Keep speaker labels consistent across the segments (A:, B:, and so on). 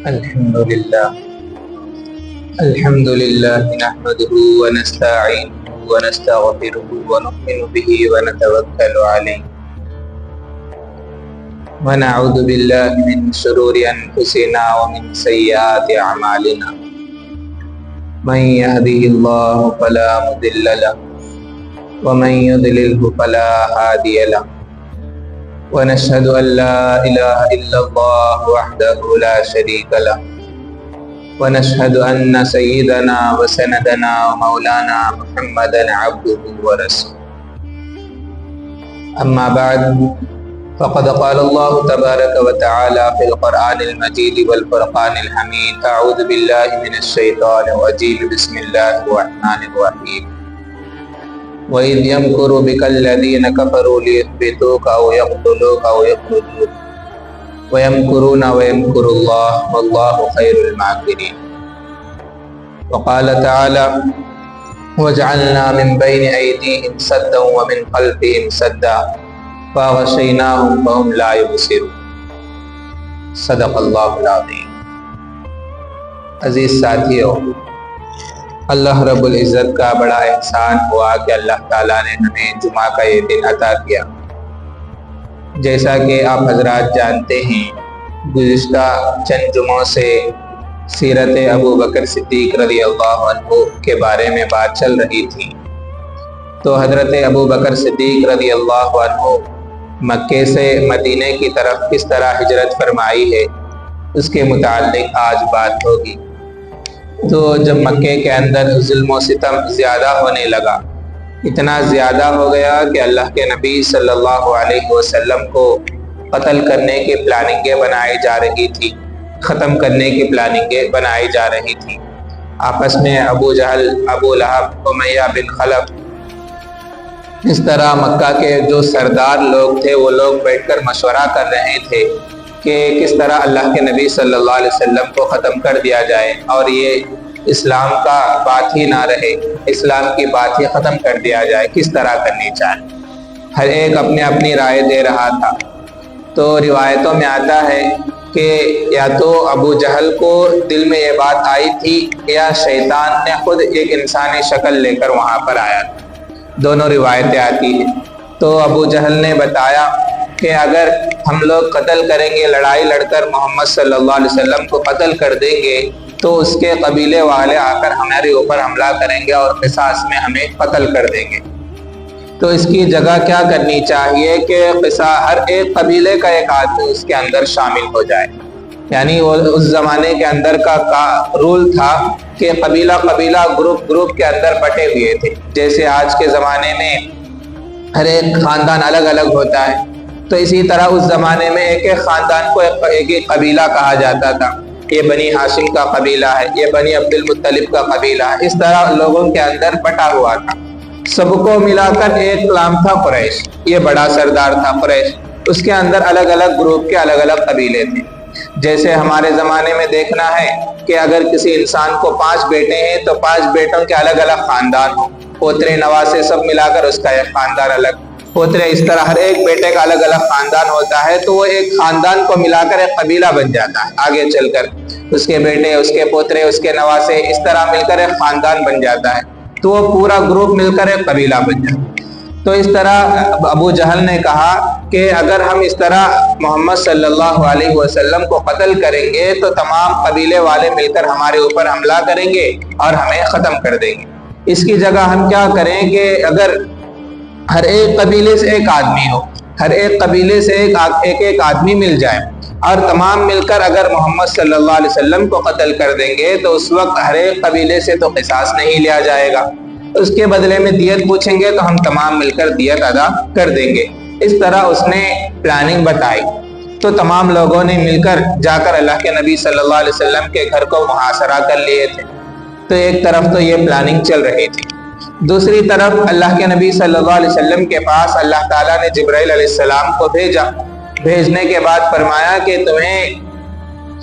A: الحمد لله نحمده ونستعينه ونستغفره ونؤمن به ونتوكل عليه ونعوذ بالله من شرور أنفسنا ومن سيئات أعمالنا من يهده الله فلا مضل له ومن يضلله فلا هادي له ونشهد أن لا إله إلا الله وحده لا شريك له ونشهد أن سيدنا وسندنا ومولانا محمدا عبده ورسوله أما بعد فقد قال الله تبارك وتعالى في القرآن المجيد والفرقان الحميد أعوذ بالله من الشيطان الرجيم بسم الله الرحمن الرحيم وَإِذْ يَمْكُرُ بِكَ الَّذِينَ كَفَرُوا لِيُثْبِتُوكَ أَوْ يَقْتُلُوكَ أَوْ يَخْرُجُوكَ وَيَمْكُرُونَ وَيَمْكُرُ اللَّهُ وَاللَّهُ خَيْرُ الْمَاكِرِينَ وقال تعالى وَجَعَلْنَا مِنْ بَيْنِ أَيْدِيهِمْ سَدًّا وَمِنْ خَلْفِهِمْ سَدًّا فَغَشَيْنَاهُمْ فَهُمْ لَا يُبْصِرُونَ صدق اللہ العظیم۔ عزیز ساتھیو، اللہ رب العزت کا بڑا احسان ہوا کہ اللہ تعالیٰ نے ہمیں جمعہ کا یہ دن عطا کیا۔ جیسا کہ آپ حضرات جانتے ہیں، گزشتہ چند جمعوں سے سیرت ابو بکر صدیق رضی اللہ عنہ کے بارے میں بات چل رہی تھی، تو حضرت ابو بکر صدیق رضی اللہ عنہ مکے سے مدینے کی طرف کس طرح ہجرت فرمائی ہے اس کے متعلق آج بات ہوگی۔ تو جب مکے کے اندر ظلم و ستم زیادہ ہونے لگا، اتنا زیادہ ہو گیا کہ اللہ کے نبی صلی اللہ علیہ وسلم کو قتل کرنے کی پلاننگیں بنائی جا رہی تھی، ختم کرنے کی پلاننگیں بنائی جا رہی تھی۔ آپس میں ابو جہل، ابو لہب، امیہ بن خلف، اس طرح مکہ کے جو سردار لوگ تھے وہ لوگ بیٹھ کر مشورہ کر رہے تھے کہ کس طرح اللہ کے نبی صلی اللہ علیہ وسلم کو ختم کر دیا جائے اور یہ اسلام کا بات ہی نہ رہے، اسلام کی بات ہی ختم کر دیا جائے، کس طرح کرنی چاہیے۔ ہر ایک اپنی اپنی رائے دے رہا تھا۔ تو روایتوں میں آتا ہے کہ یا تو ابو جہل کو دل میں یہ بات آئی تھی یا شیطان نے خود ایک انسانی شکل لے کر وہاں پر آیا تھا، دونوں روایتیں آتی ہیں۔ تو ابو جہل نے بتایا کہ اگر ہم لوگ قتل کریں گے، لڑائی لڑ کر محمد صلی اللہ علیہ وسلم کو قتل کر دیں گے تو اس کے قبیلے والے آ کر ہمارے اوپر حملہ کریں گے اور قصاص میں ہمیں قتل کر دیں گے۔ تو اس کی جگہ کیا کرنی چاہیے کہ ہر ایک قبیلے کا ایک آدمی اس کے اندر شامل ہو جائے۔ یعنی وہ اس زمانے کے اندر کا رول تھا کہ قبیلہ قبیلہ، گروپ کے اندر بٹے ہوئے تھے۔ جیسے آج کے زمانے میں ہر ایک خاندان الگ الگ ہوتا ہے، تو اسی طرح اس زمانے میں ایک ایک خاندان کو ایک ایک قبیلہ کہا جاتا تھا۔ یہ بنی ہاشم کا قبیلہ ہے، یہ بنی عبد المطلب کا قبیلہ ہے۔ اس طرح لوگوں کے اندر بٹا ہوا تھا۔ سب کو ملا کر ایک نام تھا قریش، یہ بڑا سردار تھا قریش۔ اس کے اندر الگ الگ گروپ کے الگ الگ قبیلے تھے۔ جیسے ہمارے زمانے میں دیکھنا ہے کہ اگر کسی انسان کو 5 بیٹے ہیں تو 5 بیٹوں کے الگ الگ خاندان ہوں، پوترے نواسے سب ملا کر اس کا ایک خاندان الگ، پوترے، اس طرح ہر ایک بیٹے کا الگ الگ خاندان ہوتا ہے، تو وہ ایک خاندان کو ملا کر ایک قبیلہ بن جاتا ہے۔ آگے چل کر اس کے بیٹے، اس کے پوترے، اس کے نواسے، اس طرح مل کر ایک خاندان بن جاتا ہے، تو وہ پورا گروپ مل کر ایک قبیلہ بن جاتا ہے۔ تو اس طرح ابو جہل نے کہا کہ اگر ہم اس طرح محمد صلی اللہ علیہ وسلم کو قتل کریں گے تو تمام قبیلے والے مل کر ہمارے اوپر حملہ کریں گے اور ہمیں ختم کر دیں گے۔ اس کی جگہ ہم کیا کریں کہ اگر ہر ایک قبیلے سے ایک آدمی ہو، ہر ایک قبیلے سے ایک آدمی مل جائے اور تمام مل کر اگر محمد صلی اللہ علیہ وسلم کو قتل کر دیں گے تو اس وقت ہر ایک قبیلے سے تو قصاص نہیں لیا جائے گا، اس کے بدلے میں دیت پوچھیں گے تو ہم تمام مل کر دیت ادا کر دیں گے۔ اس طرح اس نے پلاننگ بتائی۔ تو تمام لوگوں نے مل کر جا کر اللہ کے نبی صلی اللہ علیہ وسلم کے گھر کو محاصرہ کر لیے تھے۔ تو ایک طرف تو یہ پلاننگ چل رہی تھی، دوسری طرف اللہ کے نبی صلی اللہ علیہ وسلم کے پاس اللہ تعالیٰ نے جبرائیل علیہ السلام کو بھیجا۔ بھیجنے کے بعد فرمایا کہ تمہیں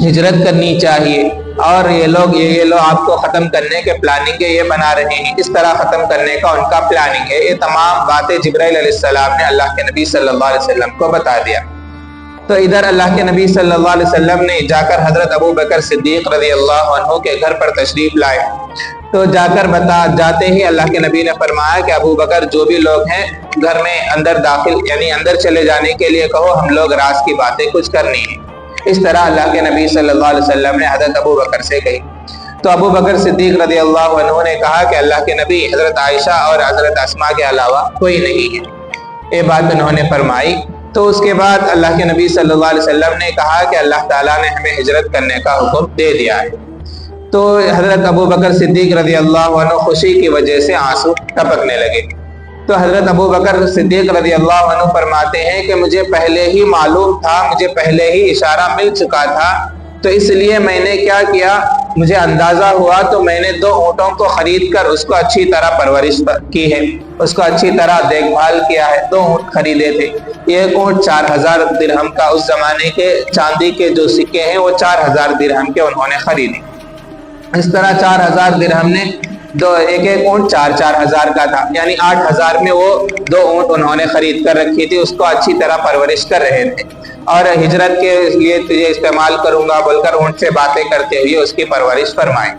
A: ہجرت کرنی چاہیے اور یہ لوگ آپ کو ختم کرنے کے پلاننگ یہ بنا رہے ہیں، اس طرح ختم کرنے کا ان کا پلاننگ ہے۔ یہ تمام باتیں جبرائیل علیہ السلام نے اللہ کے نبی صلی اللہ علیہ وسلم کو بتا دیا۔ تو ادھر اللہ کے نبی صلی اللہ علیہ وسلم نے جا کر حضرت ابو بکر صدیق رضی اللہ عنہ کے گھر پر تشریف لائے، تو جا کر جاتے ہی اللہ کے نبی نے فرمایا کہ ابو بکر جو بھی لوگ ہیں گھر میں اندر داخل یعنی اندر چلے جانے کے لیے کہو، ہم لوگ راز کی باتیں کچھ کرنی ہیں۔ اس طرح اللہ کے نبی صلی اللہ علیہ وسلم نے حضرت ابو بکر سے کہی، تو ابو بکر صدیق رضی اللہ عنہ نے کہا کہ اللہ کے نبی حضرت عائشہ اور حضرت اسماء کے علاوہ کوئی نہیں ہے، یہ بات انہوں نے فرمائی۔ تو اس کے بعد اللہ کے نبی صلی اللہ علیہ وسلم نے کہا کہ اللہ تعالیٰ نے ہمیں ہجرت کرنے کا حکم دے دیا ہے۔ تو حضرت ابو بکر صدیق رضی اللہ عنہ خوشی کی وجہ سے آنسو ٹپکنے لگے۔ تو حضرت ابو بکر صدیق رضی اللہ عنہ فرماتے ہیں کہ مجھے پہلے ہی معلوم تھا، مجھے پہلے ہی اشارہ مل چکا تھا، تو اس لیے میں نے کیا کیا، مجھے اندازہ ہوا تو میں نے 2 اونٹوں کو خرید کر اس کو اچھی طرح پرورش کی ہے، اس کو اچھی طرح دیکھ بھال کیا ہے۔ 2 اونٹ خریدے تھے، ایک اونٹ 4000 درہم کا، اس زمانے کے چاندی کے جو سکے ہیں وہ 4000 درہم کے انہوں نے خریدے۔ اس طرح 4000 درہم نے ایک اونٹ 4,000 کا تھا، یعنی 8000 میں وہ 2 اونٹ انہوں نے خرید کر رکھی تھی، اس کو اچھی طرح پرورش کر رہے تھے، اور ہجرت کے لیے تجھے استعمال کروں گا بول کر اونٹ سے باتیں کرتے ہوئے اس کی پرورش فرمائی۔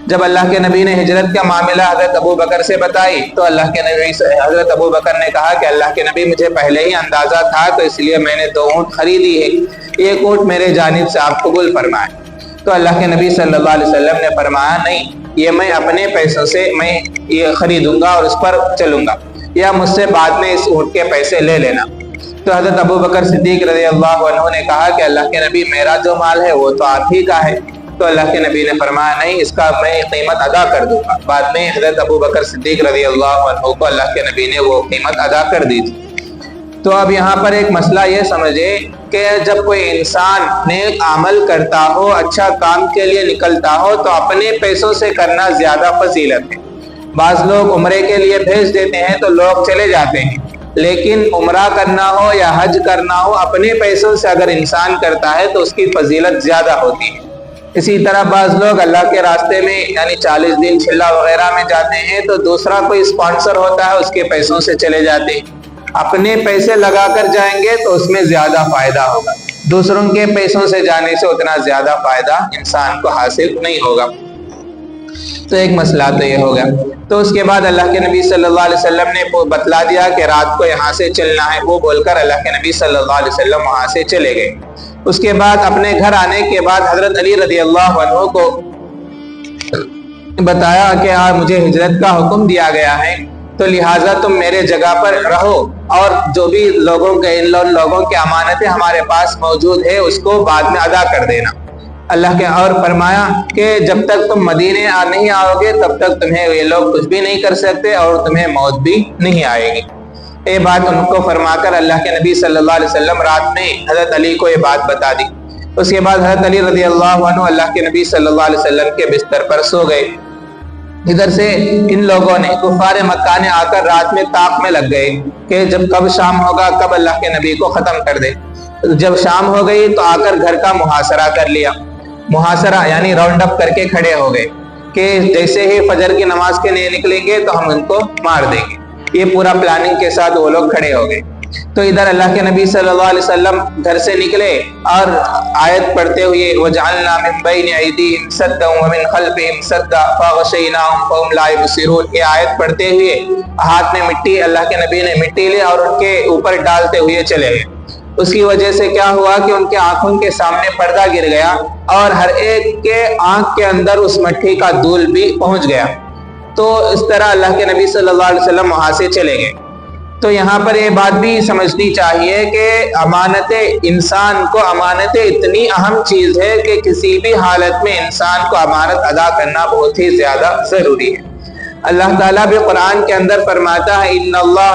A: جب اللہ کے نبی نے ہجرت کا معاملہ حضرت ابو بکر سے بتائی تو اللہ کے نبی حضرت ابو بکر نے کہا کہ اللہ کے نبی مجھے پہلے ہی اندازہ تھا، تو اس لیے میں نے 2 اونٹ خریدی ہے، ایک اونٹ میرے جانب سے آپ قبول فرمائیں۔ تو اللہ کے نبی صلی اللہ علیہ وسلم نے فرمایا نہیں، یہ میں اپنے پیسوں سے میں یہ خریدوں گا اور اس پر چلوں گا، یا مجھ سے بعد میں اس اونٹ کے پیسے لے لینا۔ تو حضرت ابو بکر صدیق رضی اللہ عنہ نے کہا کہ اللہ کے نبی میرا جو مال ہے وہ تو آپ ہی کا ہے۔ تو اللہ کے نبی نے فرمایا نہیں، اس کا میں قیمت ادا کر دوں گا۔ بعد میں حضرت ابو بکر صدیق رضی اللہ عنہ کو اللہ کے نبی نے وہ قیمت ادا کر دی تھی۔ تو اب یہاں پر ایک مسئلہ یہ سمجھے کہ جب کوئی انسان نیک عمل کرتا ہو، اچھا کام کے لیے نکلتا ہو، تو اپنے پیسوں سے کرنا زیادہ فضیلت ہے۔ بعض لوگ عمرے کے لیے بھیج دیتے ہیں تو لوگ چلے جاتے ہیں، لیکن عمرہ کرنا ہو یا حج کرنا ہو اپنے پیسوں سے اگر انسان کرتا ہے تو اس کی فضیلت زیادہ ہوتی ہے۔ اسی طرح بعض لوگ اللہ کے راستے میں یعنی 40 دن چلا وغیرہ میں جاتے ہیں تو دوسرا کوئی اسپانسر ہوتا ہے، اس کے پیسوں سے چلے جاتے ہیں۔ اپنے پیسے لگا کر جائیں گے تو اس میں زیادہ فائدہ ہوگا، دوسروں کے پیسوں سے جانے سے اتنا زیادہ فائدہ انسان کو حاصل نہیں ہوگا۔ تو ایک مسئلہ تو یہ ہو گیا۔ تو اس کے بعد اللہ کے نبی صلی اللہ علیہ وسلم نے بتلا دیا کہ رات کو یہاں سے چلنا ہے، وہ بول کر اللہ کے نبی صلی اللہ علیہ وسلم وہاں سے چلے گئے۔ اس کے بعد اپنے گھر آنے کے بعد حضرت علی رضی اللہ عنہ کو بتایا کہ مجھے ہجرت کا حکم دیا گیا ہے، تو لہٰذا تم میرے جگہ پر رہو، اور جو بھی ان لوگوں کے امانتیں ہمارے پاس موجود ہے اس کو بعد میں ادا کر دینا۔ اللہ کے اور فرمایا کہ جب تک تم مدینے نہیں آؤ گے تب تک تمہیں یہ لوگ کچھ بھی نہیں کر سکتے اور تمہیں موت بھی نہیں آئے گی۔ یہ بات ان کو فرما کر اللہ کے نبی صلی اللہ علیہ وسلم رات میں حضرت علی کو یہ بات بتا دی۔ اس کے بعد حضرت علی رضی اللہ عنہ اللہ کے نبی صلی اللہ علیہ وسلم کے بستر پر سو گئے۔ ادھر سے ان لوگوں نے کفار مکہ نے آ کر رات میں طاق میں لگ گئے کہ جب کب شام ہوگا، کب اللہ کے نبی کو ختم کر دے۔ جب شام ہو گئی تو آ کر گھر کا محاصرہ کر لیا، محاصرہ یعنی راؤنڈ اپ کر کے کھڑے ہو گئے کہ جیسے ہی فجر کی نماز کے لیے نکلیں گے تو ہم ان کو مار دیں گے۔ یہ پورا پلاننگ کے ساتھ وہ لوگ کھڑے ہو گئے۔ تو ادھر اللہ کے نبی صلی اللہ علیہ وسلم گھر سے نکلے اور آیت پڑھتے ہوئے وَجَعَلْنَا مِن بَيْنِ أَيْدِيهِمْ سَدًّا وَمِن خَلْفِهِمْ سَدًّا فَغَشَيْنَاهُمْ فَهُمْ لَا يُبْصِرُونَ، یہ آیت پڑھتے ہوئے ہاتھ میں مٹی، اللہ کے نبی نے مٹی لی اور ان کے اوپر ڈالتے ہوئے چلے گئے۔ اس کی وجہ سے کیا ہوا کہ ان کے آنکھوں کے سامنے پردہ گر گیا اور ہر ایک کے آنکھ کے اندر اس مٹی کا دول بھی پہنچ گیا۔ تو اس طرح اللہ کے نبی صلی اللہ علیہ وسلم وہاں سے چلے گئے۔ تو یہاں پر یہ بات بھی سمجھنی چاہیے کہ انسان کو امانت اتنی اہم چیز ہے کہ کسی بھی حالت میں انسان کو امانت ادا کرنا بہت ہی زیادہ ضروری ہے۔ اللہ تعالیٰ بھی قرآن کے اندر فرماتا ہے ان اللہ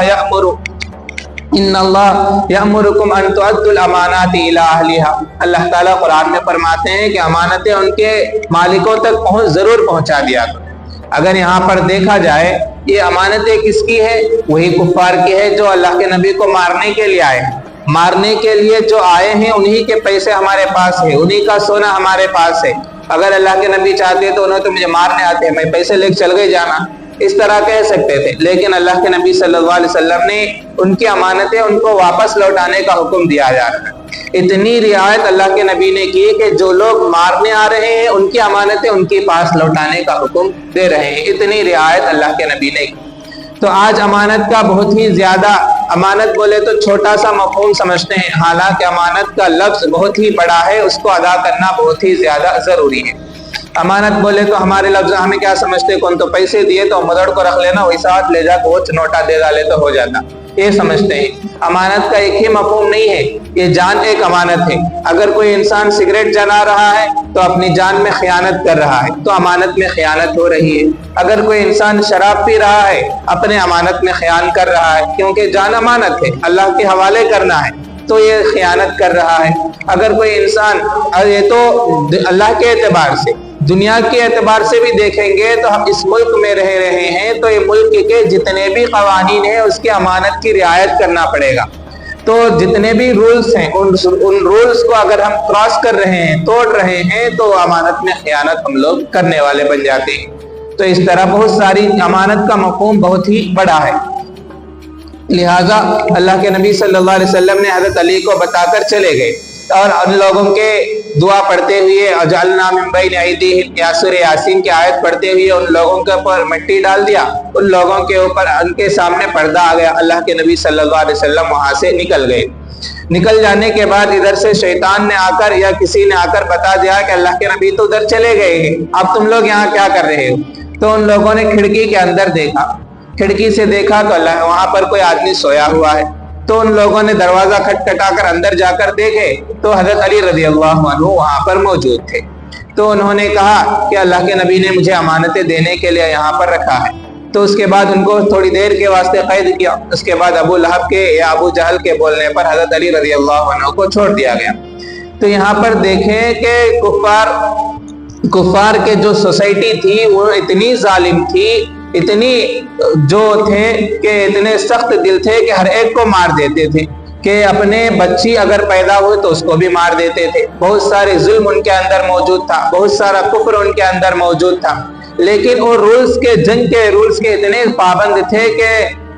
A: یأمرکم ان تؤدوا الامانات الی اہلھا، اللہ تعالیٰ قرآن میں فرماتے ہیں کہ امانتیں ان کے مالکوں تک ضرور پہنچا دیا کرو۔ اگر یہاں پر دیکھا جائے یہ امانتیں کس کی ہے؟ وہی کفار کی ہے جو اللہ کے نبی کو مارنے کے لیے آئے ہیں۔ مارنے کے لیے جو آئے ہیں انہی کے پیسے ہمارے پاس ہیں، انہی کا سونا ہمارے پاس ہے۔ اگر اللہ کے نبی چاہتے تو انہوں تو مجھے مارنے آتے ہیں، میں پیسے لے کے چل گئے جانا، اس طرح کہہ سکتے تھے، لیکن اللہ کے نبی صلی اللہ علیہ وسلم نے ان کی امانتیں ان کو واپس لوٹانے کا حکم دیا جا رہا ہے۔ اتنی رعایت اللہ کے نبی نے کی کہ جو لوگ مارنے آ رہے ہیں ان کی امانتیں ان کے پاس لوٹانے کا حکم دے رہے ہیں، اتنی رعایت اللہ کے نبی نے کی۔ تو آج امانت کا بہت ہی زیادہ، امانت بولے تو چھوٹا سا مفہوم سمجھتے ہیں، حالانکہ امانت کا لفظ بہت ہی بڑا ہے، اس کو ادا کرنا بہت ہی زیادہ ضروری ہے۔ امانت بولے تو ہمارے لفظ ہمیں کیا سمجھتے ہیں، کون تو پیسے دیے تو مدڑ کو رکھ لینا، وہی ساتھ لے جا کے وہ نوٹا دے ڈالے تو ہو جاتا، یہ سمجھتے ہیں۔ امانت کا ایک ہی مفہوم نہیں ہے، یہ جان ایک امانت ہے۔ اگر کوئی انسان سگریٹ جلا رہا ہے تو اپنی جان میں خیانت کر رہا ہے، تو امانت میں خیانت ہو رہی ہے۔ اگر کوئی انسان شراب پی رہا ہے، اپنے امانت میں خیانت کر رہا ہے، کیونکہ جان امانت ہے، اللہ کے حوالے کرنا ہے، تو یہ خیانت کر رہا ہے۔ اگر کوئی انسان، یہ تو اللہ کے اعتبار سے، دنیا کے اعتبار سے بھی دیکھیں گے تو ہم اس ملک میں رہ رہے ہیں، تو یہ ملک کے جتنے بھی قوانین ہیں اس کی امانت کی رعایت کرنا پڑے گا۔ تو جتنے بھی رولز ہیں ان رولز کو اگر ہم کراس کر رہے ہیں، توڑ رہے ہیں، تو امانت میں خیانت ہم لوگ کرنے والے بن جاتے ہیں۔ تو اس طرح بہت ساری، امانت کا مفہوم بہت ہی بڑا ہے، لہٰذا اللہ کے نبی صلی اللہ علیہ وسلم نے حضرت علی کو بتا کر چلے گئے اور ان لوگوں کے دعا پڑھتے ہوئے، اجعلنا من بین ایدیہم، یا سورہ یاسین کی آیت پڑھتے ہوئے ان لوگوں کے اوپر مٹی ڈال دیا، ان لوگوں کے اوپر، ان کے سامنے پردہ آ گیا۔ اللہ کے نبی صلی اللہ علیہ وسلم وہاں سے نکل گئے۔ نکل جانے کے بعد ادھر سے شیطان نے آ کر یا کسی نے آ کر بتا دیا کہ اللہ کے نبی تو ادھر چلے گئے ہیں، اب تم لوگ یہاں کیا کر رہے ہو؟ تو ان لوگوں نے کھڑکی کے اندر دیکھا، کھڑکی سے دیکھا تو اللہ وہاں پر کوئی آدمی سویا ہوا ہے۔ تو ان لوگوں نے دروازہ کھٹکھٹا کر اندر جا کر دیکھے تو حضرت علی رضی اللہ عنہ وہاں پر موجود تھے۔ تو انہوں نے کہا کہ اللہ کے نبی نے مجھے امانتیں دینے کے لیے یہاں پر رکھا ہے۔ تو اس کے بعد ان کو تھوڑی دیر کے واسطے قید کیا۔ اس کے بعد ابو لہب کے یا ابو جہل کے بولنے پر حضرت علی رضی اللہ عنہ کو چھوڑ دیا گیا۔ تو یہاں پر دیکھیں کہ کفار کے جو سوسائٹی تھی وہ اتنی ظالم تھی، اتنی جو تھے کہ اتنے سخت دل تھے کہ ہر ایک کو مار دیتے تھے، کہ اپنے بچی اگر پیدا ہوئے تو اس کو بھی مار دیتے تھے۔ بہت سارے ظلم ان کے اندر موجود تھا، بہت سارا کفر ان کے اندر موجود تھا، لیکن وہ رولز کے، جنگ کے رولز کے اتنے پابند تھے کہ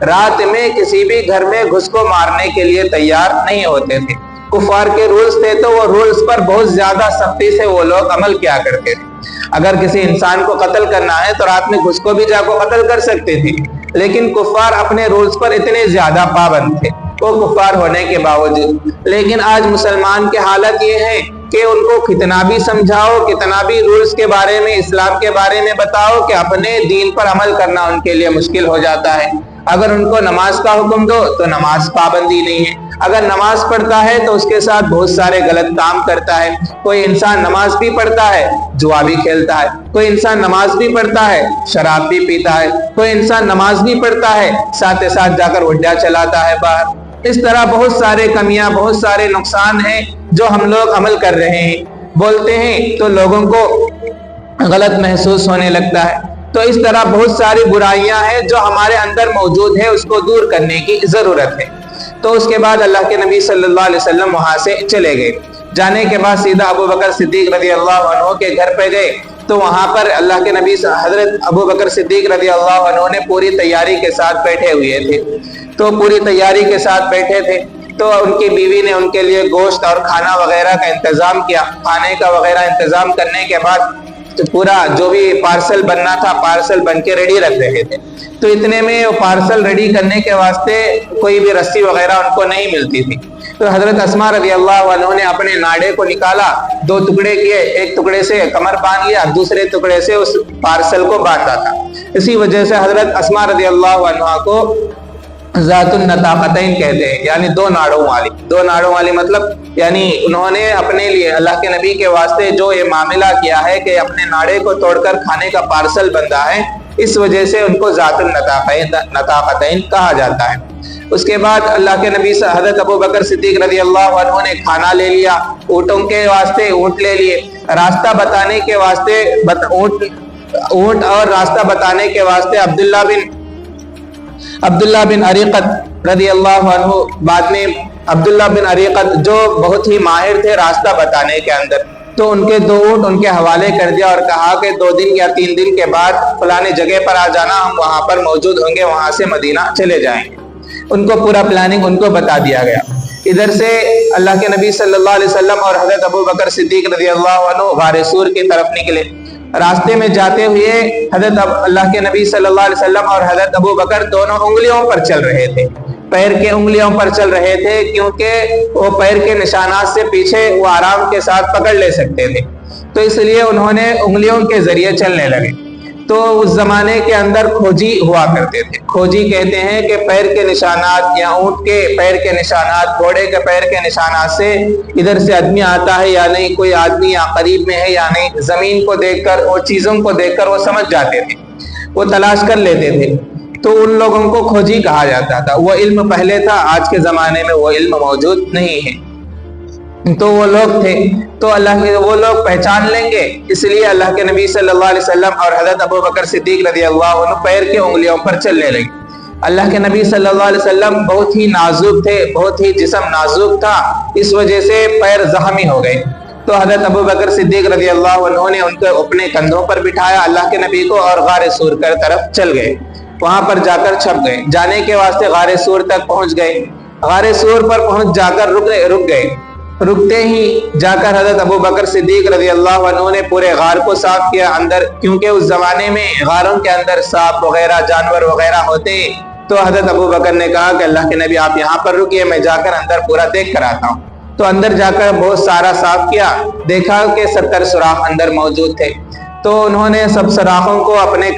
A: رات میں کسی بھی گھر میں گھس کو مارنے کے لیے تیار نہیں ہوتے تھے۔ کفار کے رولز تھے تو وہ رولز پر بہت زیادہ سختی سے وہ لوگ عمل کیا کرتے تھے۔ اگر کسی انسان کو قتل کرنا ہے تو رات میں گھس کو بھی جا کو قتل کر سکتے تھے، لیکن کفار اپنے رولز پر اتنے زیادہ پابند تھے، وہ کفار ہونے کے باوجود۔ لیکن آج مسلمان کی حالت یہ ہے کہ ان کو کتنا بھی سمجھاؤ، کتنا بھی رولز کے بارے میں، اسلام کے بارے میں بتاؤ، کہ اپنے دین پر عمل کرنا ان کے لیے مشکل ہو جاتا ہے۔ اگر ان کو نماز کا حکم دو تو نماز پابندی نہیں ہے، اگر نماز پڑھتا ہے تو اس کے ساتھ بہت سارے غلط کام کرتا ہے۔ کوئی انسان نماز بھی پڑھتا ہے، جوا بھی کھیلتا ہے، کوئی انسان نماز بھی پڑھتا ہے، شراب بھی پیتا ہے، کوئی انسان نماز بھی پڑھتا ہے، ساتھ ساتھ جا کر وڈیا چلاتا ہے باہر۔ اس طرح بہت سارے کمیاں، بہت سارے نقصان ہیں جو ہم لوگ عمل کر رہے ہیں، بولتے ہیں تو لوگوں کو غلط محسوس ہونے لگتا ہے۔ تو اس طرح بہت ساری برائیاں ہیں جو ہمارے اندر موجود ہے، اس کو دور کرنے کی ضرورت ہے۔ تو اس کے بعد اللہ کے نبی صلی اللہ علیہ وسلم وہاں سے چلے گئے۔ جانے کے بعد سیدھا ابو بکر صدیق رضی اللہ عنہ کے گھر پہ گئے، تو وہاں پر اللہ کے نبی حضرت ابو بکر صدیق رضی اللہ عنہ نے پوری تیاری کے ساتھ بیٹھے ہوئے تھے۔ تو پوری تیاری کے ساتھ بیٹھے تھے تو ان کی بیوی نے ان کے لیے گوشت اور کھانا وغیرہ کا انتظام کیا۔ کھانے کا وغیرہ انتظام کرنے کے بعد پورا جو بھی پارسل بننا تھا، پارسل بن کے ریڈی رکھ رہے تھے۔ تو اتنے میں وہ پارسل ریڈی کرنے کے واسطے کوئی بھی رسی وغیرہ ان کو نہیں ملتی تھی۔ تو حضرت اسماء رضی اللہ عنہ نے اپنے ناڑے کو نکالا، دو ٹکڑے کیے، ایک ٹکڑے سے کمر باندھ لیا، دوسرے ٹکڑے سے اس پارسل کو بانٹا تھا۔ اسی وجہ سے حضرت اسماء رضی اللہ عنہ کو ذات النطاقتین کہتے ہیں، یعنی دو ناڑوں والی۔ دو ناڑوں والی مطلب یعنی انہوں نے اپنے لیے اللہ کے نبی کے واسطے جو یہ معاملہ کیا ہے کہ اپنے ناڑے کو توڑ کر کھانے کا پارسل بندھا ہے، اس وجہ سے ان کو ذات النطاقتین کہا جاتا ہے۔ اس کے بعد اللہ کے نبی حضرت ابو بکر صدیق رضی اللہ عنہ نے کھانا لے لیا، اونٹوں کے واسطے اونٹ لے لیے، راستہ بتانے کے واسطے اونٹ اور راستہ بتانے کے واسطے عبداللہ بن عریقت رضی اللہ عنہ، بعد میں عبداللہ بن عریقت جو بہت ہی ماہر تھے راستہ بتانے کے اندر، تو ان کے دو اونٹ ان کے حوالے کر دیا اور کہا کہ 2 دن یا 3 دن کے بعد فلانے جگہ پر آ جانا، ہم وہاں پر موجود ہوں گے، وہاں سے مدینہ چلے جائیں گے۔ ان کو پورا پلاننگ ان کو بتا دیا گیا۔ ادھر سے اللہ کے نبی صلی اللہ علیہ وسلم اور حضرت ابو بکر صدیق رضی اللہ عنہ غار سور کی طرف نکلے۔ راستے میں جاتے ہوئے حضرت اللہ کے نبی صلی اللہ علیہ وسلم اور حضرت ابو بکر دونوں انگلیوں پر چل رہے تھے، پیر کے انگلیوں پر چل رہے تھے، کیونکہ وہ پیر کے نشانات سے پیچھے وہ آرام کے ساتھ پکڑ لے سکتے تھے، تو اس لیے انہوں نے انگلیوں کے ذریعے چلنے لگے۔ تو اس زمانے کے اندر کھوجی ہوا کرتے تھے۔ کھوجی کہتے ہیں کہ پیر کے نشانات یا اونٹ کے پیر کے نشانات، گھوڑے کے پیر کے نشانات سے ادھر سے آدمی آتا ہے یا نہیں، کوئی آدمی یا قریب میں ہے یا نہیں، زمین کو دیکھ کر اور چیزوں کو دیکھ کر وہ سمجھ جاتے تھے، وہ تلاش کر لیتے تھے، تو ان لوگوں کو کھوجی کہا جاتا تھا۔ وہ علم پہلے تھا، آج کے زمانے میں وہ علم موجود نہیں ہے، تو وہ لوگ تھے، تو اللہ کے وہ لوگ پہچان لیں گے، اس لیے اللہ کے نبی صلی اللہ علیہ وسلم اور حضرت ابو بکر صدیق رضی اللہ عنہ پیر کے انگلیوں پر چلنے لگے۔ اللہ کے نبی صلی اللہ علیہ وسلم بہت ہی نازک تھے، بہت ہی جسم نازک تھا، اس وجہ سے پیر زخمی ہو گئے، تو حضرت ابو بکر صدیق رضی اللہ عنہ نے ان کو اپنے کندھوں پر بٹھایا اللہ کے نبی کو، اور غار سور کی طرف چل گئے، وہاں پر جا کر چھپ گئے۔ جانے کے واسطے غار سور تک پہنچ گئے، غار سور پر پہنچ جا کر رک گئے۔ رکتے ہی جا کر حضرت ابو بکر صدیق رضی اللہ عنہ نے پورے غار کو صاف کیا اندر، کیونکہ اس زمانے میں غاروں کے اندر سانپ وغیرہ جانور وغیرہ ہوتے، تو حضرت ابو بکر نے کہا کہ اللہ کے نبی آپ یہاں پر رکیے، میں جا کر اندر پورا دیکھ کر آتا ہوں۔ تو اندر جا کر بہت سارا صاف کیا، دیکھا کہ 70 سوراخ اندر موجود تھے، تو انہوں نے سب سوراخوں کو اپنے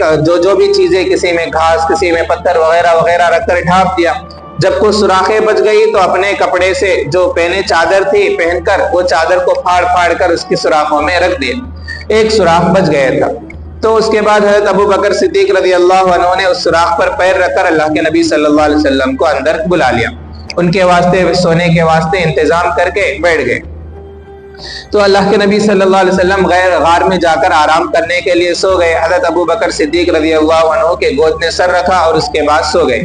A: جو بھی چیزیں، کسی میں گھاس، کسی میں پتھر وغیرہ وغیرہ رکھ کر ڈھانپ دیا۔ جب کچھ سوراخیں بچ گئی تو اپنے کپڑے سے جو پہنے چادر تھی پہن کر وہ چادر کو پھاڑ کر اس کی سوراخوں میں رکھ دیا، ایک سوراخ بچ گیا تھا۔ تو اس کے بعد حضرت ابو بکر صدیق رضی اللہ عنہ نے اس سوراخ پر پیر رکھ کر اللہ کے نبی صلی اللہ علیہ وسلم کو اندر بلا لیا، ان کے واسطے سونے کے واسطے انتظام کر کے بیٹھ گئے۔ تو اللہ کے نبی صلی اللہ علیہ وسلم غار میں جا کر آرام کرنے کے لیے سو گئے۔ حضرت ابو بکر صدیق رضی اللہ عنہ کے گود میں سر رکھا اور اس کے بعد سو گئے۔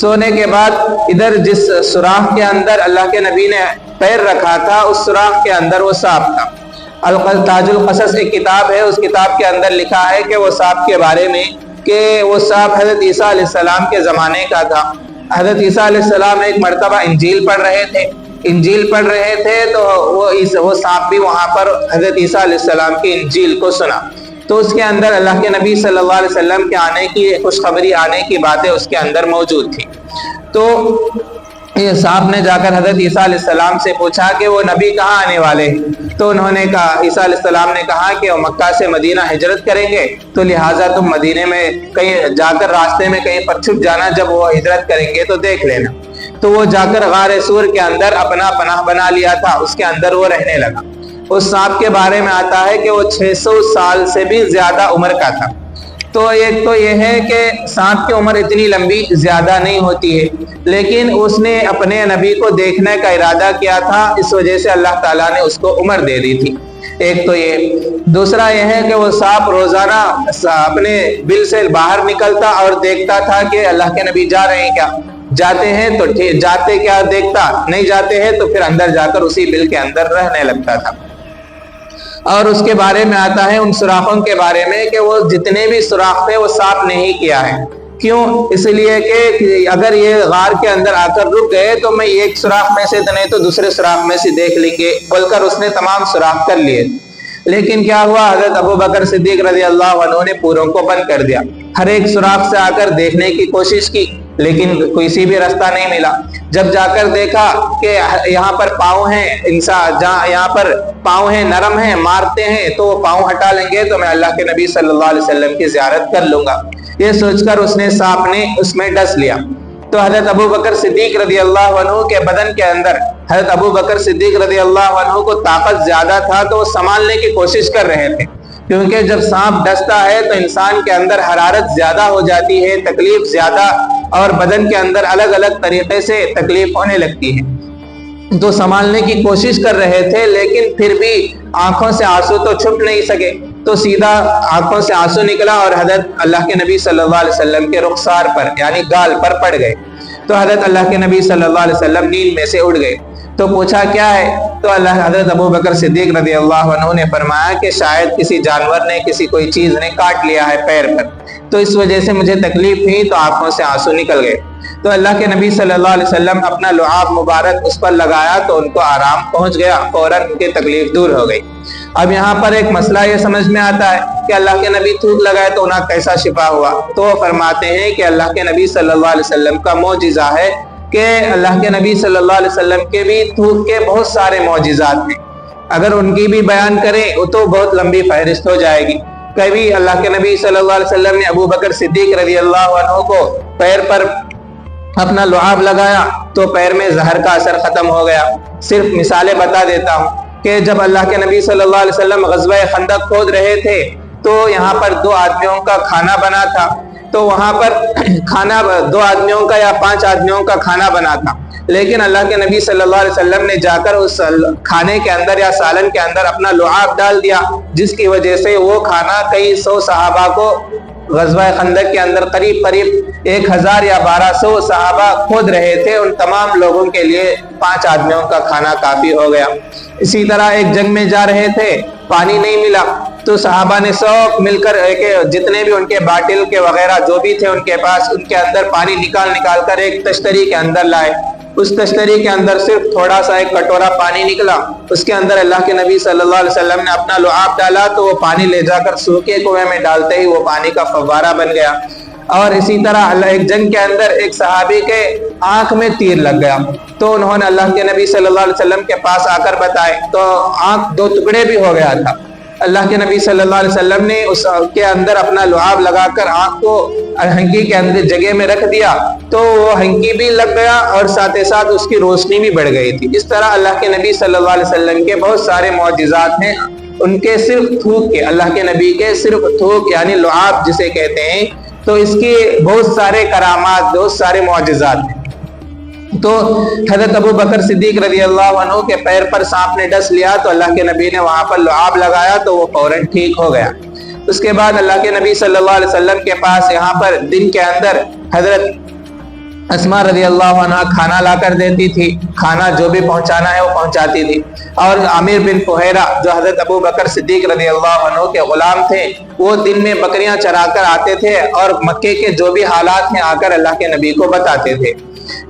A: سونے کے بعد ادھر جس سوراخ کے اندر اللہ کے نبی نے پیر رکھا تھا، اس سوراخ کے اندر وہ سانپ تھا۔ تاج القصص ایک کتاب ہے، اس کتاب کے اندر لکھا ہے کہ وہ سانپ کے بارے میں کہ وہ سانپ حضرت عیسیٰ علیہ السلام کے زمانے کا تھا۔ حضرت عیسیٰ علیہ السلام ایک مرتبہ انجیل پڑھ رہے تھے تو وہ سانپ بھی وہاں پر حضرت عیسیٰ علیہ السلام کی انجیل کو سنا، تو اس کے اندر اللہ کے نبی صلی اللہ علیہ وسلم کے آنے کی خوشخبری، آنے کی باتیں اس کے اندر موجود تھی۔ تو یہ صاحب نے جا کر حضرت عیسیٰ علیہ السلام سے پوچھا کہ وہ نبی کہاں آنے والے، تو انہوں نے کہا، عیسیٰ علیہ السلام نے کہا کہ وہ مکہ سے مدینہ ہجرت کریں گے، تو لہٰذا تم مدینے میں کہیں جا کر راستے میں کہیں پر چھپ جانا، جب وہ ہجرت کریں گے تو دیکھ لینا۔ تو وہ جا کر غار سور کے اندر اپنا پناہ بنا لیا تھا، اس کے اندر وہ رہنے لگا۔ اس سانپ کے بارے میں آتا ہے کہ وہ 600 سال سے بھی زیادہ عمر کا تھا۔ تو ایک تو یہ ہے کہ سانپ کی عمر اتنی لمبی زیادہ نہیں ہوتی ہے، لیکن اس نے اپنے نبی کو دیکھنے کا ارادہ کیا تھا، اس وجہ سے اللہ تعالیٰ نے اس کو عمر دے دی تھی۔ ایک تو یہ، دوسرا یہ ہے کہ وہ سانپ روزانہ اپنے بل سے باہر نکلتا اور دیکھتا تھا کہ اللہ کے نبی جا رہے ہیں کیا، جاتے ہیں تو جاتے کیا دیکھتا، نہیں جاتے ہیں تو پھر اندر جا کر اسی بل کے اندر رہنے لگتا تھا۔ اور اس کے بارے میں آتا ہے ان سوراخوں کے بارے میں کہ وہ جتنے بھی سوراخ تھے وہ سانپ نے ہی کیا ہے۔ کیوں؟ اس لیے کہ اگر یہ غار کے اندر آ کر رک گئے تو میں ایک سوراخ میں سے نہیں تو دوسرے سوراخ میں سے دیکھ لیں گے بول کر اس نے تمام سوراخ کر لیے۔ لیکن کیا ہوا، حضرت ابو بکر صدیق رضی اللہ عنہ نے پوروں کو بند کر دیا، ہر ایک سوراخ سے آ کر دیکھنے کی کوشش کی، لیکن کسی بھی راستہ نہیں ملا۔ جب جا کر دیکھا کہ یہاں پر پاؤں ہیں، انسان جہاں یہاں پر پاؤں ہیں، نرم ہیں، مارتے ہیں تو وہ پاؤں ہٹا لیں گے تو میں اللہ کے نبی صلی اللہ علیہ وسلم کی زیارت کر لوں گا، یہ سوچ کر اس نے سانپ نے اس میں ڈس لیا۔ تو حضرت ابو بکر صدیق رضی اللہ عنہ کے بدن کے اندر، حضرت ابو بکر صدیق رضی اللہ عنہ کو طاقت زیادہ تھا تو وہ سنبھالنے کی کوشش کر رہے تھے، کیونکہ جب سانپ ڈستا ہے تو انسان کے اندر حرارت زیادہ ہو جاتی ہے، تکلیف زیادہ، اور بدن کے اندر الگ الگ طریقے سے تکلیف ہونے لگتی ہے، تو سنبھالنے کی کوشش کر رہے تھے، لیکن پھر بھی آنکھوں سے آنسو تو چھپ نہیں سکے، تو سیدھا آنکھوں سے آنسو نکلا اور حضرت اللہ کے نبی صلی اللہ علیہ وسلم کے رخسار پر یعنی گال پر پڑ گئے۔ تو حضرت اللہ کے نبی صلی اللہ علیہ وسلم نیند میں سے اٹھ گئے، تو پوچھا کیا ہے، تو حضرت ابو بکر صدیق رضی اللہ عنہ نے فرمایا کہ شاید کسی جانور نے، کسی کوئی چیز نے کاٹ لیا ہے پیر پر، تو اس وجہ سے مجھے تکلیف ہوئی تو آنکھوں سے آنسو نکل گئے۔ تو اللہ کے نبی صلی اللہ علیہ وسلم اپنا لعاب مبارک اس پر لگایا تو ان کو آرام پہنچ گیا، فوراً ان کی تکلیف دور ہو گئی۔ اب یہاں پر ایک مسئلہ یہ سمجھ میں آتا ہے کہ اللہ کے نبی تھوک لگائے تو انہیں کیسا شفا ہوا؟ تو وہ فرماتے ہیں کہ اللہ کے نبی صلی اللہ علیہ وسلم کا معجزہ ہے کہ اللہ کے نبی صلی اللہ علیہ وسلم کے بھی تھوک کے بہت سارے معجزات ہیں، اگر ان کی بھی بیان کریں تو بہت لمبی فہرست ہو جائے گی۔ کبھی اللہ کے نبی صلی اللہ علیہ وسلم نے ابو بکر صدیق رضی اللہ عنہ کو پیر پر اپنا لعاب لگایا تو پیر میں زہر کا اثر ختم ہو گیا۔ صرف مثالیں بتا دیتا ہوں کہ جب اللہ کے نبی صلی اللہ علیہ وسلم غزوہ خندق کھود رہے تھے تو یہاں پر 2 آدمیوں کا کھانا بنا تھا، تو وہاں پر کھانا 2 آدمیوں کا یا 5 آدمیوں کا کھانا بنا تھا، لیکن اللہ کے نبی صلی اللہ علیہ وسلم نے جا کر اس کھانے کے اندر یا سالن کے اندر اپنا لعاب ڈال دیا، جس کی وجہ سے وہ کھانا کئی 100 صحابہ کو غزوہ خندق کے اندر قریب 1000 یا 1200 صحابہ کھود رہے تھے، ان تمام لوگوں کے لیے 5 آدمیوں کا کھانا کافی ہو گیا۔ اسی طرح ایک جنگ میں جا رہے تھے، پانی نہیں ملا تو صحابہ نے سب مل کر جتنے بھی ان کے باٹل کے وغیرہ جو بھی تھے ان کے پاس، ان کے اندر پانی نکال کر ایک تشتری کے اندر لائے۔ اس تشتری کے اندر صرف تھوڑا سا ایک کٹورا پانی نکلا، اس کے اندر اللہ کے نبی صلی اللہ علیہ وسلم نے اپنا لعاب ڈالا تو وہ پانی لے جا کر سوکھے کنویں میں ڈالتے ہی وہ پانی کا فوارہ بن گیا۔ اور اسی طرح ایک جنگ کے اندر ایک صحابی کے آنکھ میں تیر لگ گیا تو انہوں نے اللہ کے نبی صلی اللہ علیہ وسلم کے پاس آ کر بتائے تو آنکھ 2 ٹکڑے بھی ہو گیا تھا۔ اللہ کے نبی صلی اللہ علیہ وسلم نے اس کے اندر اپنا لعاب لگا کر آنکھ کو ہنکی کے اندر جگہ میں رکھ دیا تو وہ ہنکی بھی لگ گیا اور ساتھ ہی ساتھ اس کی روشنی بھی بڑھ گئی تھی۔ اس طرح اللہ کے نبی صلی اللہ علیہ وسلم کے بہت سارے معجزات ہیں، ان کے صرف تھوک کے، اللہ کے نبی کے صرف تھوک یعنی لعاب جسے کہتے ہیں، تو اس کی بہت سارے کرامات، بہت سارے معجزات ہیں۔ تو حضرت ابو بکر صدیق رضی اللہ عنہ کے پیر پر سانپ نے ڈس لیا تو اللہ کے نبی نے وہاں پر لعاب لگایا تو وہ فوراً ٹھیک ہو گیا۔ اس کے بعد اللہ کے نبی صلی اللہ علیہ وسلم کے پاس یہاں پر دن کے اندر حضرت اسماء رضی اللہ عنہ کھانا لا کر دیتی تھی، کھانا جو بھی پہنچانا ہے وہ پہنچاتی تھی، اور عامر بن فہیرہ جو حضرت ابو بکر صدیق رضی اللہ عنہ کے غلام تھے وہ دن میں بکریاں چرا کر آتے تھے اور مکے کے جو بھی حالات ہیں آ کر اللہ کے نبی کو بتاتے تھے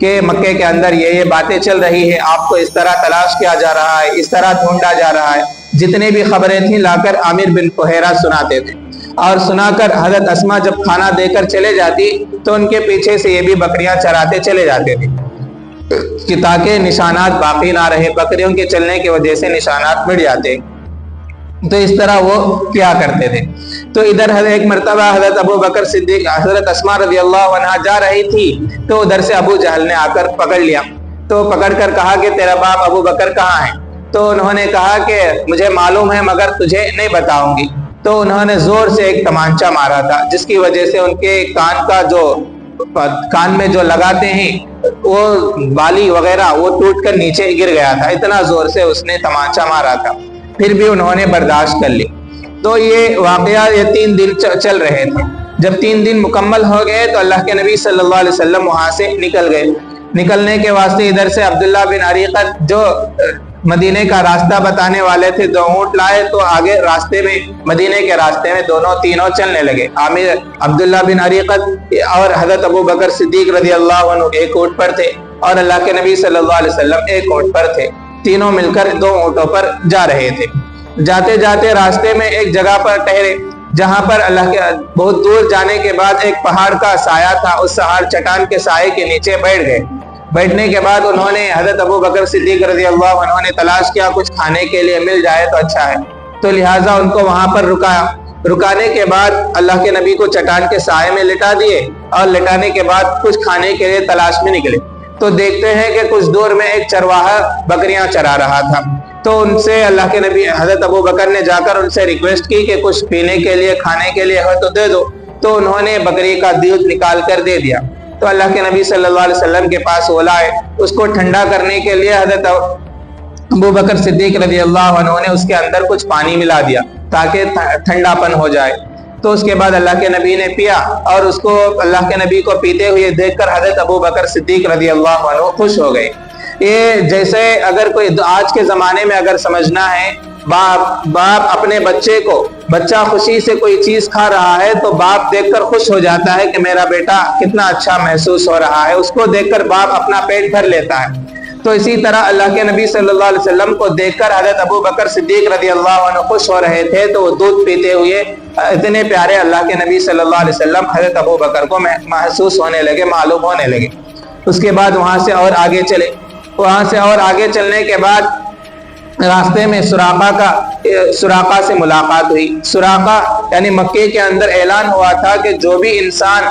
A: کہ مکے کے اندر یہ باتیں چل رہی ہے، آپ کو اس طرح تلاش کیا جا رہا ہے، اس طرح ڈھونڈا جا رہا ہے۔ جتنے بھی خبریں تھیں لا کر عامر بن فہیرہ سناتے تھے، اور سنا کر حضرت اسماء جب کھانا دے کر چلے جاتی تو ان کے پیچھے سے یہ بھی بکریاں چراتے چلے جاتے تھے کہ تاکہ نشانات باقی نہ رہے، بکریوں کے چلنے کی وجہ سے نشانات مٹ جاتے، تو اس طرح وہ کیا کرتے تھے۔ تو ادھر ایک مرتبہ حضرت ابو بکر صدیق حضرت اسماء رضی اللہ عنہا جا رہی تھی تو ادھر سے ابو جہل نے آ کر پکڑ لیا، تو پکڑ کر کہا کہ تیرا باپ ابو بکر کہاں ہے؟ تو انہوں نے کہا کہ مجھے معلوم ہے مگر تجھے نہیں بتاؤں گی۔ تو انہوں نے زور سے ایک تمانچہ مارا تھا جس کی وجہ سے ان کے کان میں جو لگاتے ہیں وہ بالی وغیرہ وہ ٹوٹ کر نیچے گر گیا تھا، اتنا زور سے اس نے تمانچہ مارا تھا، پھر بھی انہوں نے برداشت کر لی۔ تو یہ واقعہ 3 دن چل رہے تھے۔ جب 3 دن مکمل ہو گئے تو اللہ کے نبی صلی اللہ علیہ وسلم وہاں سے نکل گئے۔ نکلنے کے واسطے ادھر سے عبداللہ بن عریقت جو مدینے کا راستہ بتانے والے تھے 2 اونٹ لائے، تو آگے راستے میں مدینے کے راستے میں تینوں چلنے لگے۔ عبداللہ بن عریقت اور حضرت ابو بکر صدیق رضی اللہ عنہ ایک اونٹ پر تھے اور اللہ کے نبی صلی اللہ علیہ وسلم ایک اونٹ پر تھے، تینوں مل کر 2 اونٹوں پر جا رہے تھے۔ جاتے جاتے راستے میں ایک جگہ پر ٹھہرے جہاں پر اللہ کے بہت دور جانے کے بعد ایک پہاڑ کا سایہ تھا، اس چٹان کے سائے کے نیچے بیٹھ گئے۔ بیٹھنے کے بعد انہوں نے حضرت ابو بکر صدیق رضی اللہ عنہ نے تلاش کیا کچھ کھانے کے لیے مل جائے تو اچھا ہے، تو لہٰذا ان کو وہاں پر رکایا۔ رکانے کے بعد اللہ کے نبی کو چٹان کے سائے میں لٹا دیے اور لٹانے کے بعد کچھ کھانے کے لیے تلاش میں نکلے تو دیکھتے ہیں کہ کچھ دور میں ایک چرواہا بکریاں چرا رہا تھا، تو ان سے اللہ کے نبی حضرت ابو بکر نے جا کر ان سے ریکویسٹ کی کہ کچھ پینے کے لیے کھانے کے لیے ہو تو دے دو، تو انہوں نے بکری کا دودھ نکال کر دے دیا۔ تو اللہ کے نبی صلی اللہ علیہ وسلم کے پاس وہ لائے، اس کو ٹھنڈا کرنے کے لیے حضرت ابو بکر صدیق رضی اللہ عنہ نے اس کے اندر کچھ پانی ملا دیا تاکہ ٹھنڈا پن ہو جائے۔ تو اس کے بعد اللہ کے نبی نے پیا اور اس کو اللہ کے نبی کو پیتے ہوئے دیکھ کر حضرت ابو بکر صدیق رضی اللہ عنہ خوش ہو گئے۔ یہ جیسے اگر کوئی آج کے زمانے میں اگر سمجھنا ہے باپ اپنے بچے کو، بچہ خوشی سے کوئی چیز کھا رہا ہے تو باپ دیکھ کر خوش ہو جاتا ہے کہ میرا بیٹا کتنا اچھا محسوس ہو رہا ہے، اس کو دیکھ کر باپ اپنا پیٹ بھر لیتا ہے۔ تو اسی طرح اللہ کے نبی صلی اللہ علیہ وسلم کو دیکھ کر حضرت ابو بکر صدیق رضی اللہ عنہ خوش ہو رہے تھے، تو وہ دودھ پیتے ہوئے اتنے پیارے اللہ کے نبی صلی اللہ علیہ وسلم حضرت ابو بکر کو محسوس ہونے لگے، معلوم ہونے لگے۔ اس کے بعد وہاں سے اور آگے چلے، وہاں سے اور آگے چلنے کے بعد راستے میں سراقہ سے ملاقات ہوئی۔ سراقہ یعنی مکے کے اندر اعلان ہوا تھا کہ جو بھی انسان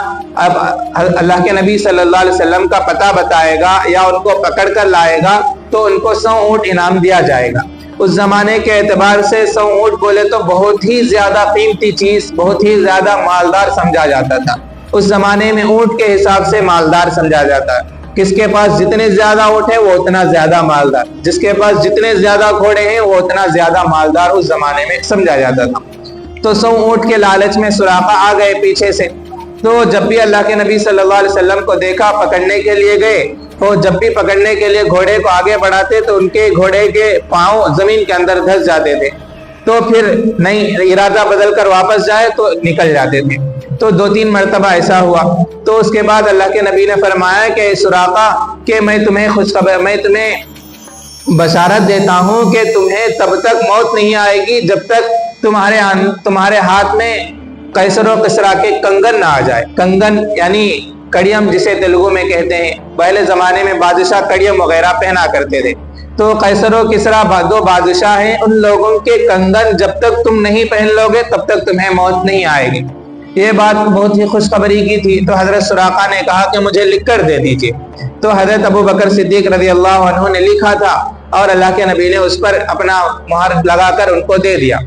A: اب اللہ کے نبی صلی اللہ علیہ وسلم کا پتہ بتائے گا یا ان کو پکڑ کر لائے گا تو ان کو 100 اونٹ انعام دیا جائے گا۔ اس زمانے کے اعتبار سے 100 اونٹ بولے تو بہت ہی زیادہ قیمتی چیز، بہت ہی زیادہ مالدار سمجھا جاتا تھا۔ اس زمانے میں اونٹ کے حساب سے مالدار سمجھا جاتا ہے، کس کے پاس جتنے زیادہ اونٹ ہیں وہ اتنا زیادہ مالدار، جس کے پاس جتنے زیادہ گھوڑے ہیں وہ اتنا زیادہ مالدار اس زمانے میں سمجھا جاتا تھا۔ تو 100 اونٹ کے لالچ میں سراقہ آ گئے پیچھے سے، تو جب بھی اللہ کے نبی صلی اللہ علیہ وسلم کو دیکھا پکڑنے کے لیے گئے، تو جب بھی پکڑنے کے لیے گھوڑے کو آگے بڑھاتے تو ان کے گھوڑے کے پاؤں زمین کے اندر دھس جاتے تھے، تو پھر نہیں ارادہ بدل کر واپس جائے تو نکل جاتے تھے۔ تو 2-3 مرتبہ ایسا ہوا، تو اس کے بعد اللہ کے نبی نے فرمایا کہ سراقہ کہ میں تمہیں بشارت دیتا ہوں کہ تمہیں تب تک موت نہیں آئے گی جب تک تمہارے ہاتھ میں قیصر و کسریٰ کے کنگن نہ آ جائے۔ کنگن یعنی کڑیم جسے تیلگو میں کہتے ہیں، پہلے زمانے میں بادشاہ کڑیم وغیرہ پہنا کرتے تھے، تو قیصر و کسریٰ 2 بادشاہ ہیں، ان لوگوں کے کنگن جب تک تم نہیں پہن لو گے تب تک تمہیں موت نہیں آئے گی۔ یہ بات بہت ہی خوشخبری کی تھی، تو حضرت سراقہ نے کہا کہ مجھے لکھ کر دے دیجئے۔ تو حضرت ابو بکر صدیق رضی اللہ عنہ نے لکھا تھا اور اللہ کے نبی نے اس پر اپنا مہر لگا کر ان کو دے دیا۔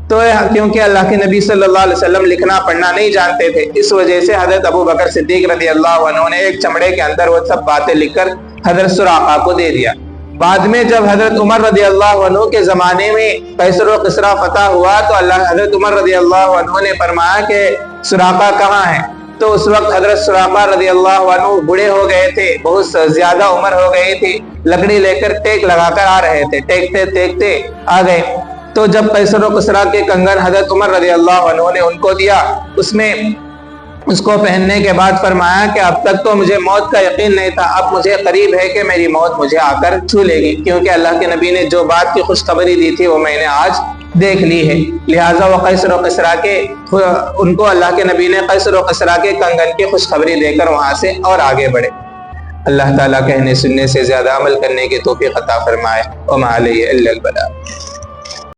A: تو کیونکہ اللہ کے نبی صلی اللہ علیہ وسلم لکھنا پڑھنا نہیں جانتے تھے، اس وجہ سے حضرت ابو بکر صدیق رضی اللہ عنہ نے ایک چمڑے کے اندر وہ سب باتیں لکھ کر حضرت سراقہ کو دے دیا۔ بعد میں جب حضرت عمر رضی اللہ عنہ کے زمانے میں قیصر و کسریٰ فتح ہوا تو حضرت عمر رضی اللہ عنہ نے فرمایا کہ سراقہ کہاں ہے؟ تو اس وقت حضرت سراقہ رضی اللہ عنہ بوڑھے ہو گئے تھے، بہت زیادہ عمر ہو گئی تھی، لکڑی لے کر ٹیک لگا کر آ رہے تھے، ٹیکتے آ گئے۔ تو جب قیصر و کسریٰ کے کنگن حضرت عمر رضی اللہ عنہ نے ان کو دیا، اس کو پہننے کے بعد فرمایا کہ اب تک تو مجھے موت کا یقین نہیں تھا، اب مجھے قریب ہے کہ میری موت مجھے آ کر چھو لے گی، کیونکہ اللہ کے نبی نے جو بات کی خوشخبری دی تھی وہ میں نے آج دیکھ لی ہے۔ لہٰذا وہ قیصر و کسریٰ کے ان کو اللہ کے نبی نے قیصر و کسریٰ کے کنگن کی خوشخبری دے کر وہاں سے اور آگے بڑھے۔ اللہ تعالیٰ کہنے سننے سے زیادہ عمل کرنے کی توفیق عطا فرمائے۔ وما علیہ الا البلاغ۔